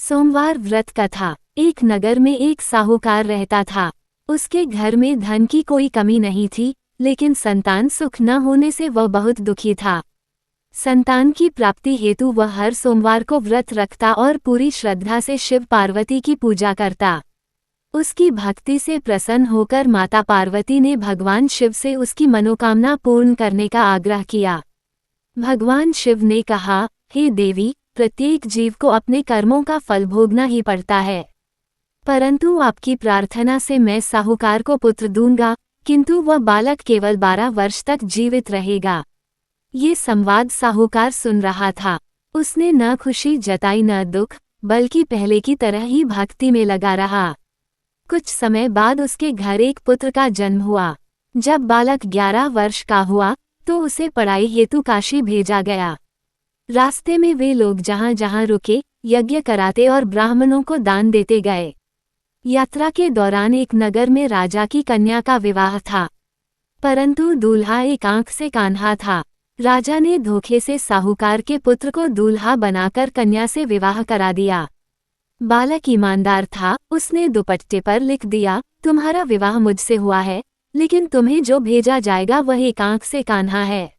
सोमवार व्रत कथा। एक नगर में एक साहूकार रहता था। उसके घर में धन की कोई कमी नहीं थी, लेकिन संतान सुख न होने से वह बहुत दुखी था। संतान की प्राप्ति हेतु वह हर सोमवार को व्रत रखता और पूरी श्रद्धा से शिव पार्वती की पूजा करता। उसकी भक्ति से प्रसन्न होकर माता पार्वती ने भगवान शिव से उसकी मनोकामना पूर्ण करने का आग्रह किया। भगवान शिव ने कहा, हे देवी, प्रत्येक जीव को अपने कर्मों का फल भोगना ही पड़ता है, परंतु आपकी प्रार्थना से मैं साहूकार को पुत्र दूंगा, किंतु वह बालक केवल 12 वर्ष तक जीवित रहेगा। ये संवाद साहूकार सुन रहा था। उसने न खुशी जताई न दुख, बल्कि पहले की तरह ही भक्ति में लगा रहा। कुछ समय बाद उसके घर एक पुत्र का जन्म हुआ। जब बालक 11 वर्ष का हुआ तो उसे पढ़ाई हेतु काशी भेजा गया। रास्ते में वे लोग जहाँ जहाँ रुके यज्ञ कराते और ब्राह्मणों को दान देते गए। यात्रा के दौरान एक नगर में राजा की कन्या का विवाह था, परंतु दूल्हा एक आंख से कान्हा था। राजा ने धोखे से साहूकार के पुत्र को दूल्हा बनाकर कन्या से विवाह करा दिया। बालक ईमानदार था, उसने दुपट्टे पर लिख दिया, तुम्हारा विवाह मुझसे हुआ है, लेकिन तुम्हें जो भेजा जाएगा वह एक आंख से कान्हा है।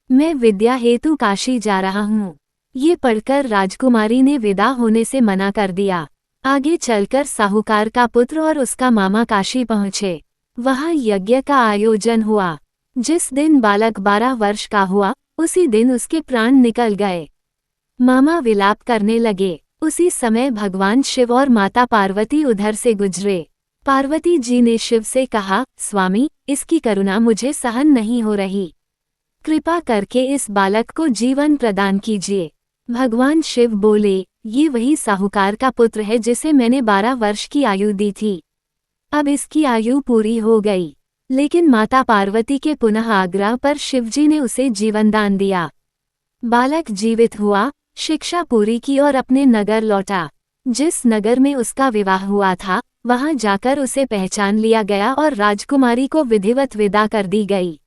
मैं विद्या हेतु काशी जा रहा हूँ। ये पढ़कर राजकुमारी ने विदा होने से मना कर दिया। आगे चलकर साहूकार का पुत्र और उसका मामा काशी पहुँचे। वहाँ यज्ञ का आयोजन हुआ। जिस दिन बालक 12 वर्ष का हुआ, उसी दिन उसके प्राण निकल गए। मामा विलाप करने लगे। उसी समय भगवान शिव और माता पार्वती उधर से गुजरे। पार्वती जी ने शिव से कहा, स्वामी, इसकी करुणा मुझे सहन नहीं हो रही, कृपा करके इस बालक को जीवन प्रदान कीजिए। भगवान शिव बोले, ये वही साहूकार का पुत्र है जिसे मैंने 12 वर्ष की आयु दी थी। अब इसकी आयु पूरी हो गई, लेकिन माता पार्वती के पुनः आग्रह पर शिवजी ने उसे जीवन दान दिया। बालक जीवित हुआ, शिक्षा पूरी की और अपने नगर लौटा। जिस नगर में उसका विवाह हुआ था, वहां जाकर उसे पहचान लिया गया और राजकुमारी को विधिवत विदा कर दी गई।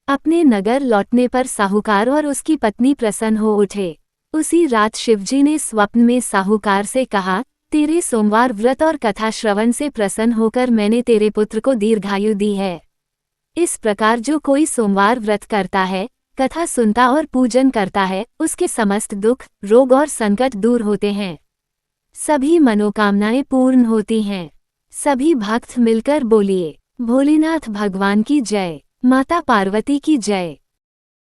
अपने नगर लौटने पर साहूकार और उसकी पत्नी प्रसन्न हो उठे। उसी रात शिवजी ने स्वप्न में साहूकार से कहा, तेरे सोमवार व्रत और कथा श्रवण से प्रसन्न होकर मैंने तेरे पुत्र को दीर्घायु दी है। इस प्रकार जो कोई सोमवार व्रत करता है, कथा सुनता और पूजन करता है, उसके समस्त दुख, रोग और संकट दूर होते हैं। सभी मनोकामनाएं पूर्ण होती हैं। सभी भक्त मिलकर बोलिए, भोलेनाथ भगवान की जय, माता पार्वती की जय।